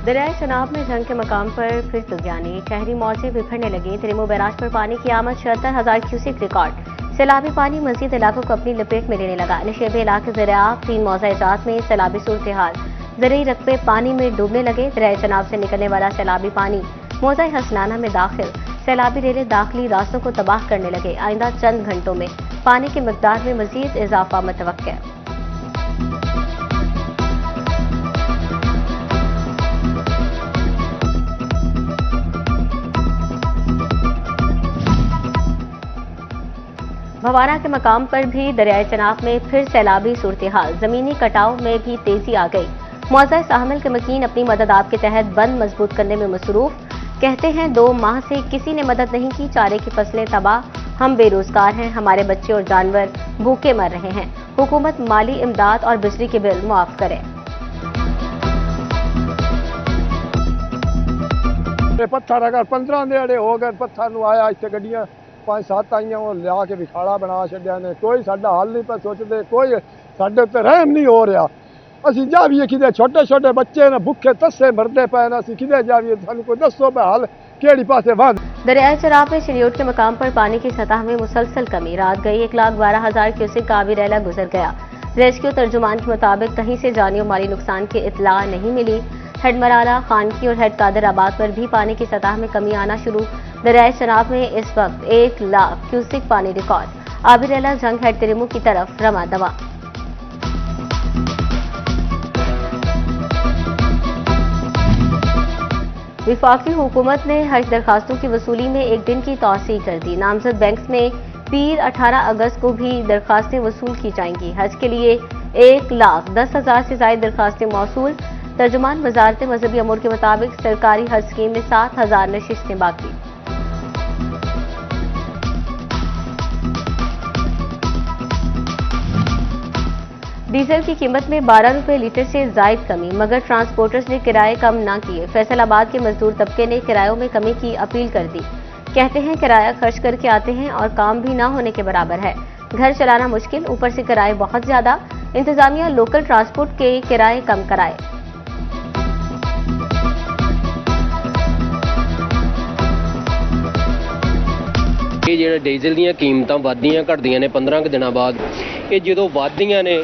दरियाए चनाब में जंग के मकाम पर फिर तुगयानी, शहरी मौजें बिखरने लगी। तिरिमो बैराज पर पानी की आमद 76,000 क्यूसेक रिकॉर्ड। सैलाबी पानी मजीद इलाकों को अपनी लपेट में लेने लगा। निशेबे इलाके ज़राअत 3 मौज़ा इजात में सैलाबी सूरत हाल, ज़रूरी रकबे पानी में डूबने लगे। दरियाए चनाब से निकलने वाला सैलाबी पानी मौज़ा हसनाना में दाखिल, सैलाबी रेले दाखिली रास्तों को तबाह करने लगे। आइंदा चंद घंटों में पानी की मकदार में मजीद इजाफा मुतवक्किर। भवाना के मकाम पर भी दरियाए चनाब में फिर सैलाबी सूरत हाल, जमीनी कटाव में भी तेजी आ गई। मौज़ा साहमिल के मकीन अपनी मदद आपके तहत बंद मजबूत करने में मसरूफ। कहते हैं 2 माह से किसी ने मदद नहीं की, चारे की फसलें तबाह, हम बेरोजगार हैं, हमारे बच्चे और जानवर भूखे मर रहे हैं। हुकूमत माली इमदाद और बिजली के बिल मुआफ करे। पत्थर अगर 15 दिहाड़े हो गए पत्थर आया इतने गड्डियां 5-7 आईयां वो लिया के विखाड़ा बना छड्या ने। कोई साडा हल नहीं पे सोचते, कोई साडे उत्ते रहम नहीं हो रहा। असीं जावीए किते छोटे छोटे बच्चे ने भुखे तस्से मरदे पे ने, असीं किते जावीए, सानू कोई दसो पे हल केड़ी पासे वध। दरियाए चनाब में शनियोट के मकाम पर पानी की सतह में मुसलसल कमी, रात गई 1,12,000 क्यूसेक का आबी रैला गुजर गया। रेस्क्यू तर्जुमान के मुताबिक कहीं से जानी और माली नुकसान की इतला नहीं मिली। हेड मराला, खानकी और हेड कादर आबाद पर भी पानी की सतह में कमी आना शुरू। दरियाए चनाब में इस वक्त 1 लाख क्यूसेक पानी रिकॉर्ड। आबी रैला जंग हेड तिरिमो की तरफ रमा दवा। विफाकी हुकूमत ने हज दरखास्तों की वसूली में 1 दिन की तौसीह कर दी। नामजद बैंक में पीर 18 अगस्त को भी दरखास्तें वसूल की जाएंगी। हज के लिए 1,10,000 से ज्यादा दरखास्तें मौसूल। तर्जुमान वजारत मजहबी अमूर के मुताबिक सरकारी हज स्कीम में 7,000 नशिस्तें बाकी। डीजल की कीमत में 12 रुपए लीटर से जायद कमी, मगर ट्रांसपोर्टर्स ने किराए कम न किए। फैसलाबाद के मजदूर तबके ने किरायों में कमी की अपील कर दी। कहते हैं किराया खर्च करके आते हैं और काम भी ना होने के बराबर है। घर चलाना मुश्किल, ऊपर से किराए बहुत ज्यादा। इंतजामिया लोकल ट्रांसपोर्ट के किराए कम कराए। ਇਹ ਜਿਹੜਾ ਡੀਜ਼ਲ ਦੀਆਂ ਕੀਮਤਾਂ ਵੱਧਦੀਆਂ ਘਟਦੀਆਂ ਨੇ 15 ਕੁ ਦਿਨਾਂ ਬਾਅਦ, ਇਹ ਜਦੋਂ ਵੱਧਦੀਆਂ ਨੇ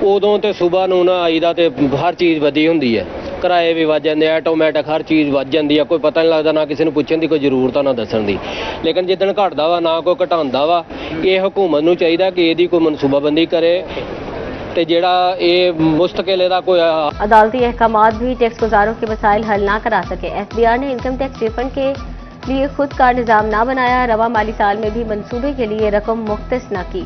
ਉਦੋਂ ਤੇ ਸਵੇਰ ਨੂੰ ਨਾ ਆਈਦਾ ਤੇ ਹਰ ਚੀਜ਼ ਵਧੀ ਹੁੰਦੀ ਹੈ। ਕਿਰਾਏ ਵੀ ਵੱਧ ਜਾਂਦੇ, ਆਟੋਮੈਟਿਕ ਹਰ ਚੀਜ਼ ਵੱਧ ਜਾਂਦੀ ਆ। ਕੋਈ ਪਤਾ ਨਹੀਂ ਲੱਗਦਾ, ਨਾ ਕਿਸੇ ਨੂੰ ਪੁੱਛਣ ਦੀ ਕੋਈ ਜ਼ਰੂਰਤ ਆ ਨਾ ਦੱਸਣ ਦੀ। ਲੇਕਿਨ ਜਿੱਦਣ ਘਟਦਾ ਵਾ ਨਾ ਕੋਈ ਘਟਾਉਂਦਾ ਵਾ। ਇਹ ਹਕੂਮਤ ਨੂੰ ਚਾਹੀਦਾ ਕਿ ਇਹਦੀ ਕੋਈ ਮਨਸੂਬਾਬੰਦੀ करे ਤੇ ਜਿਹੜਾ ਇਹ ਮੁस्तकिल ਇਹਦਾ कोई अदालती अहकामात भी टैक्स गुजारों के मसाइल हल ना करा सके। FBR ने इनकम टैक्स रिफंड के लिए खुद का निजाम ना बनाया। रवा माली साल में भी मंसूबे के लिए रकम मुख्तस न की।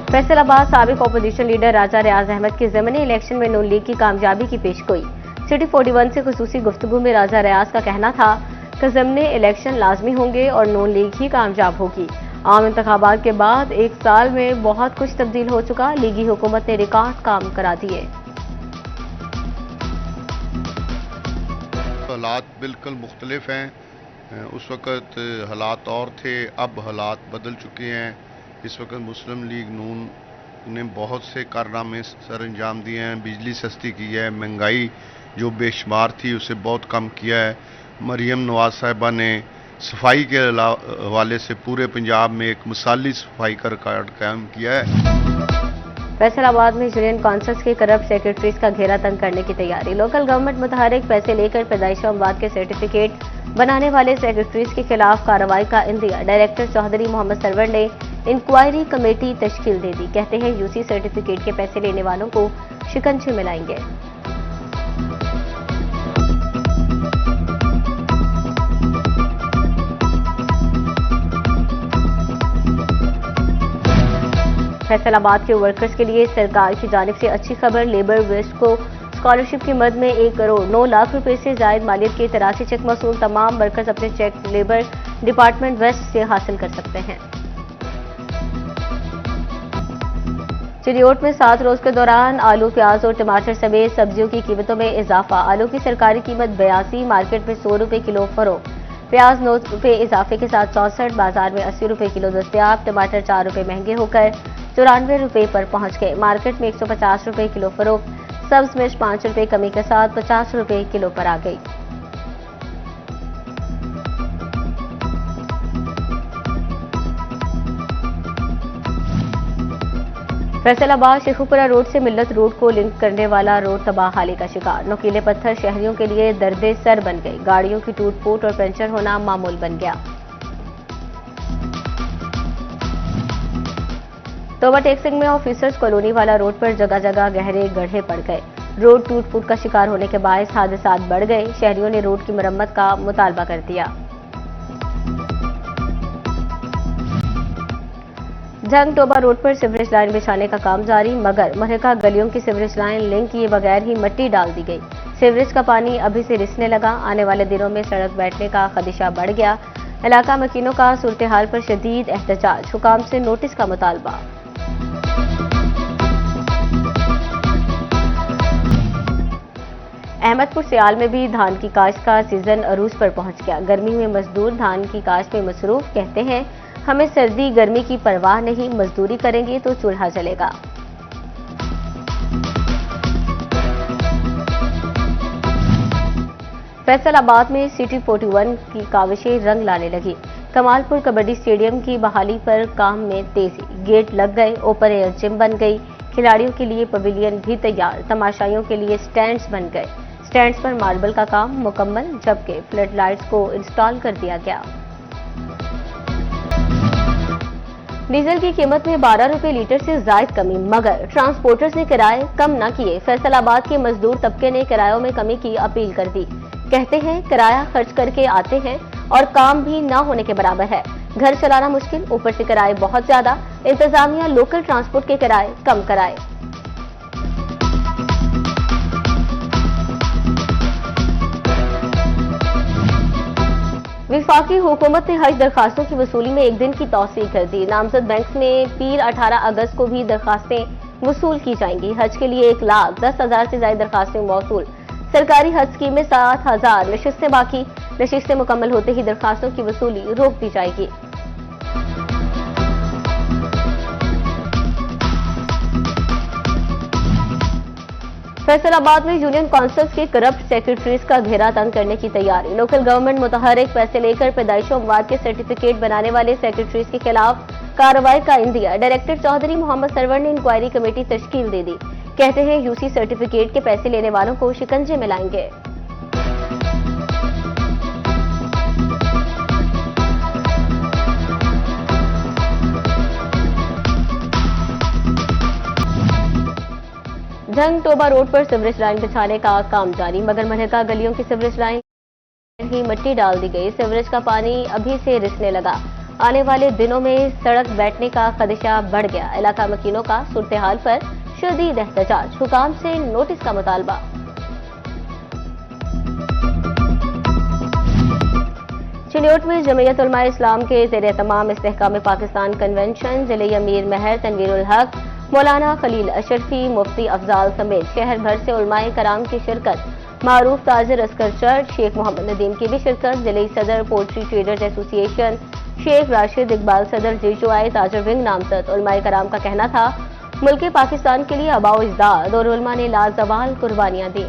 फैसलाबाद साबिक अपोजिशन लीडर राजा रियाज अहमद की ज़मीनी इलेक्शन में नून लीग की कामयाबी की पेशगोई। सिटी 41 से खुसूसी गुफ्तगू में राजा रियाज का कहना था कि ज़मीनी इलेक्शन लाजमी होंगे और नून लीग ही कामयाब होगी। आम इंतखाबात के बाद 1 साल में बहुत कुछ तब्दील हो चुका। लीगी हुकूमत ने रिकॉर्ड काम करा दिए। हालात बिल्कुल मुख्तलिफ हैं। उस वक़्त हालात और थे, अब हालात बदल चुके हैं। इस वक्त मुस्लिम लीग नून ने बहुत से कारनामे सर अंजाम दिए हैं। बिजली सस्ती की है, महंगाई जो बेशुमार थी उसे बहुत कम किया है। मरियम नवाज साहिबा ने सफाई के हवाले से पूरे पंजाब में एक मिसाली सफाई का रिकॉर्ड कायम किया है। फैसलाबाद में यूनियन काउंसिल्स के करप्ट सेक्रेटरीज का घेरा तंग करने की तैयारी। लोकल गवर्नमेंट मुतहरिक पैसे लेकर पैदाइश अमवात के सर्टिफिकेट बनाने वाले सेक्रेटरीज के खिलाफ कार्रवाई का इंदिया। डायरेक्टर चौधरी मोहम्मद सरवर ने इंक्वायरी कमेटी तश्कील दे दी। कहते हैं यूसी सर्टिफिकेट के पैसे लेने वालों को शिकंजे में लाएंगे। फैसलाबाद के वर्कर्स के लिए सरकार की जानिब से अच्छी खबर। लेबर वेस्ट को स्कॉलरशिप की मद में 1 करोड़ 9 लाख रुपए से जायद मालियत के 83 चेक मसूल। तमाम वर्कर्स अपने चेक लेबर डिपार्टमेंट वेस्ट से हासिल कर सकते हैं। चिरियोट में 7 रोज के दौरान आलू, प्याज और टमाटर समेत सब्जियों की कीमतों में इजाफा। आलू की सरकारी कीमत 82, मार्केट में 100 रुपए किलो फरोख्त। प्याज 9 रुपये इजाफे के साथ 64 बाजार में 80 रुपये किलो दस्तयाब। टमाटर 4 रुपये महंगे होकर 94 रुपये पर पहुंच गए। मार्केट में 150 रुपये किलो फरोख्त। सब्ज मिर्च 5 रुपये कमी के साथ 50 रुपये किलो पर आ गई। फैसलाबाद शेखुपुरा रोड से मिल्लत रोड को लिंक करने वाला रोड तबाहाली का शिकार। नुकीले पत्थर शहरियों के लिए दर्दे सर बन गई। गाड़ियों की टूट-फूट और पंचर होना मामूल बन गया। तोबा टेक सिंह में ऑफिसर्स कॉलोनी वाला रोड पर जगह जगह गहरे गड्ढे पड़ गए। रोड टूट-फूट का शिकार होने के बायस हादसात बढ़ गए। शहरियों ने रोड की मरम्मत का मुतालबा कर दिया। जंग टोबा रोड पर सीवरेज लाइन बिछाने का काम जारी, मगर महका गलियों की सीवरेज लाइन लिंक किए बगैर ही मिट्टी डाल दी गई। सीवरेज का पानी अभी से रिसने लगा। आने वाले दिनों में सड़क बैठने का खदशा बढ़ गया। इलाका मकीनों का सूरत हाल पर शदीद एहतजाज। हुकाम से नोटिस का मुतालबा। अहमदपुर सियाल में भी धान की काश्त का सीजन अरूज पर पहुंच गया। गर्मी में मजदूर धान की काश्त में मसरूफ। कहते हैं हमें सर्दी गर्मी की परवाह नहीं, मजदूरी करेंगे तो चूल्हा जलेगा। फैसलाबाद में सिटी 41 की काविशें रंग लाने लगी। कमालपुर कबड्डी स्टेडियम की बहाली पर काम में तेजी। गेट लग गए, ओपन एयर जिम बन गई। खिलाड़ियों के लिए पवेलियन भी तैयार। तमाशाइयों के लिए स्टैंड्स बन गए। स्टैंड्स पर मार्बल का काम मुकम्मल, जबकि फ्लड लाइट्स को इंस्टॉल कर दिया गया। डीजल की कीमत में 12 रुपए लीटर से जायद कमी, मगर ट्रांसपोर्टर्स ने किराए कम न किए। फैसलाबाद के मजदूर तबके ने किरायों में कमी की अपील कर दी। कहते हैं किराया खर्च करके आते हैं और काम भी न होने के बराबर है। घर चलाना मुश्किल, ऊपर से किराए बहुत ज्यादा। इंतजामिया लोकल ट्रांसपोर्ट के किराए कम कराए। विफाकी हुकूमत ने हज दरखास्तों की वसूली में एक दिन की तौसीह कर दी। नामजद बैंक में पीर 18 अगस्त को भी दरखास्तें वसूल की जाएंगी। हज के लिए 1,10,000 से ज्यादा दरखास्तें मौसूल। सरकारी हज स्कीम में 7,000 नशिस्तें बाकी। नशिस्तें मुकम्मल होते ही दरखास्तों की वसूली रोक दी जाएगी। फैसलाबाद में यूनियन काउंसिल्स के करप्ट सेक्रेटरीज का घेरा तंग करने की तैयारी। लोकल गवर्नमेंट मुतहरिक पैसे लेकर पैदाइशों अमवात के सर्टिफिकेट बनाने वाले सेक्रेटरीज के खिलाफ कार्रवाई का इंदिया। डायरेक्टर चौधरी मोहम्मद सरवर ने इंक्वायरी कमेटी तश्कील दे दी। कहते हैं यूसी सर्टिफिकेट के पैसे लेने वालों को शिकंजे में लाएंगे। जंग टोबा रोड पर सीवरेज लाइन बिछाने का काम जारी, मगर महका गलियों की सीवरेज लाइन ही मिट्टी डाल दी गई। सीवरेज का पानी अभी से रिसने लगा। आने वाले दिनों में सड़क बैठने का खदशा बढ़ गया। इलाका मकीनों का सूरत हाल पर शदीद एहतजाज। हुकाम से नोटिस का मुतालबा। चिन्योट में जमीयत उलमा इस्लाम के ज़ेर तमाम इस्तेहकाम पाकिस्तान कन्वेंशन जिले अमीर महर तनवीरुल हक, मौलाना खलील अशरफी, मुफ्ती अफजाल समेत शहर भर से उलमाए कराम की शिरकत। मारूफ ताजिर अस्कर चर्च शेख मोहम्मद नदीम की भी शिरकत। जिले सदर poultry traders association Sheikh Rashid Iqbal सदर जीशुआई ताजर विंग नामजद उलमाए कराम का कहना था मुल्क पाकिस्तान के लिए अबाउ इज़्ज़ात और उलमा ने लाजवाल कुर्बानियां दी।